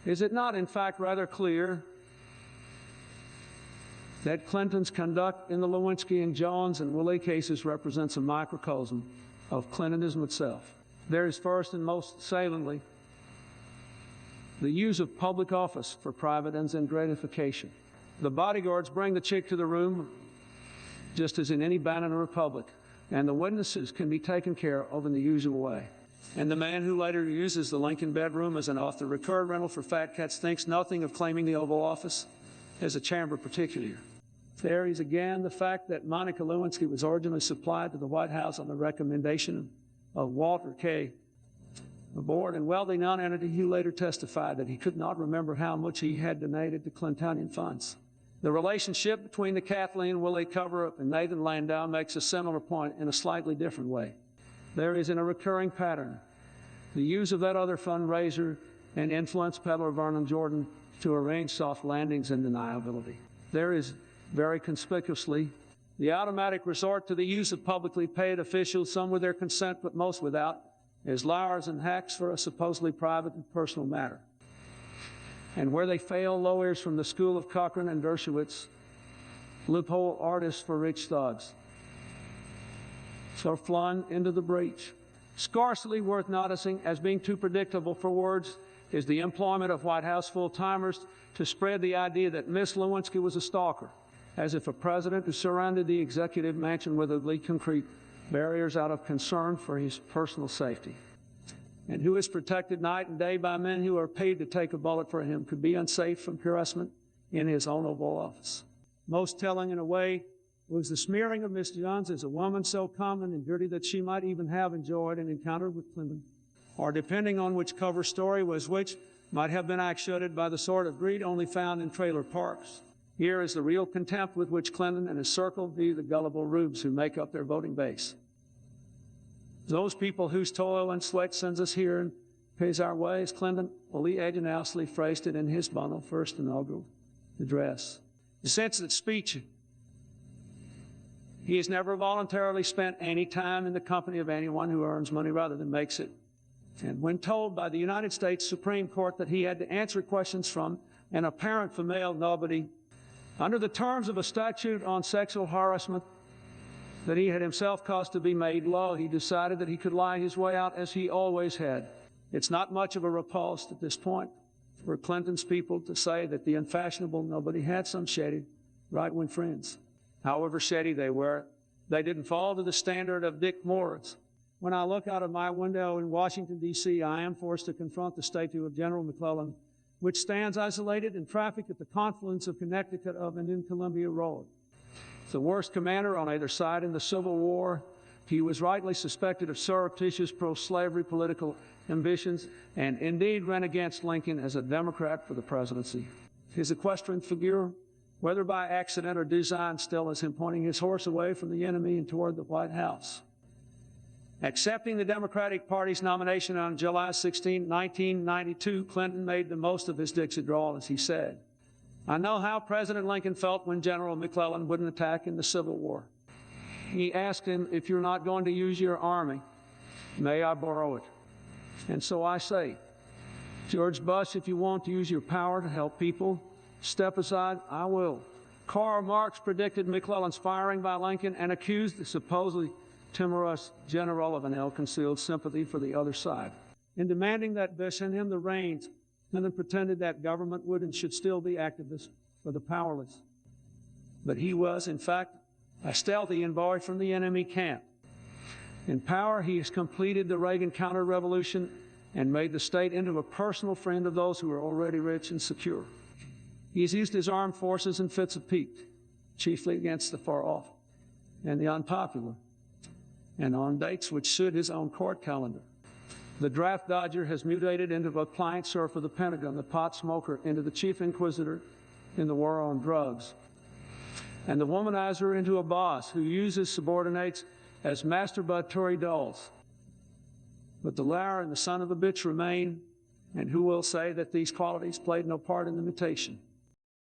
Is it not, in fact, rather clear that Clinton's conduct in the Lewinsky and Jones and Willie cases represents a microcosm of Clintonism itself? There is first and most saliently the use of public office for private ends and gratification. The bodyguards bring the chick to the room just as in any Banana Republic, and the witnesses can be taken care of in the usual way. And the man who later uses the Lincoln bedroom as an off-the-record rental for fat cats thinks nothing of claiming the Oval Office as a chamber particulier. There is again the fact that Monica Lewinsky was originally supplied to the White House on the recommendation of Walter K., a board and wealthy non-entity who later testified that he could not remember how much he had donated to Clintonian funds. The relationship between the Kathleen Willie cover-up and Nathan Landau makes a similar point in a slightly different way. There is in a recurring pattern the use of that other fundraiser and influence peddler Vernon Jordan to arrange soft landings and deniability. There is very conspicuously the automatic resort to the use of publicly paid officials, some with their consent but most without, as liars and hacks for a supposedly private and personal matter. And where they fail, lawyers from the school of Cochran and Dershowitz, loophole artists for rich thugs, so flung into the breach. Scarcely worth noticing as being too predictable for words is the employment of White House full-timers to spread the idea that Miss Lewinsky was a stalker, as if a president who surrounded the executive mansion with ugly concrete barriers out of concern for his personal safety, and who is protected night and day by men who are paid to take a bullet for him, could be unsafe from harassment in his own Oval Office. Most telling in a way was the smearing of Miss Johns as a woman so common and dirty that she might even have enjoyed an encounter with Clinton, or depending on which cover story was which, might have been actuated by the sort of greed only found in trailer parks. Here is the real contempt with which Clinton and his circle view the gullible rubes who make up their voting base. Those people whose toil and sweat sends us here and pays our way, as Clinton fully ageniously phrased it in his bundle first inaugural address. The sense that speech, he has never voluntarily spent any time in the company of anyone who earns money rather than makes it. And when told by the United States Supreme Court that he had to answer questions from an apparent female nobody under the terms of a statute on sexual harassment that he had himself caused to be made law, he decided that he could lie his way out as he always had. It's not much of a repulse at this point for Clinton's people to say that the unfashionable nobody had some shady right-wing friends. However shady they were, they didn't fall to the standard of Dick Moore's. When I look out of my window in Washington, D.C., I am forced to confront the statue of General McClellan, which stands isolated in traffic at the confluence of Connecticut and in Columbia Road. The worst commander on either side in the Civil War, he was rightly suspected of surreptitious pro-slavery political ambitions and indeed ran against Lincoln as a Democrat for the presidency. His equestrian figure, whether by accident or design, still is him pointing his horse away from the enemy and toward the White House. Accepting the Democratic Party's nomination on July 16, 1992, Clinton made the most of his Dixie drawl, as he said, "I know how President Lincoln felt when General McClellan wouldn't attack in the Civil War. He asked him, if you're not going to use your army, may I borrow it? And so I say, George Bush, if you want to use your power to help people, step aside, I will." Karl Marx predicted McClellan's firing by Lincoln and accused the supposedly timorous general of an ill-concealed sympathy for the other side. In demanding that Bush send him the reins, Clinton pretended that government would and should still be activist for the powerless. But he was, in fact, a stealthy envoy from the enemy camp. In power, he has completed the Reagan counter-revolution and made the state into a personal friend of those who are already rich and secure. He has used his armed forces in fits of pique, chiefly against the far-off and the unpopular, and on dates which suit his own court calendar. The draft dodger has mutated into a client serf of the Pentagon, the pot smoker into the chief inquisitor in the war on drugs, and the womanizer into a boss who uses subordinates as masturbatory dolls. But the liar and the son of a bitch remain, and who will say that these qualities played no part in the mutation?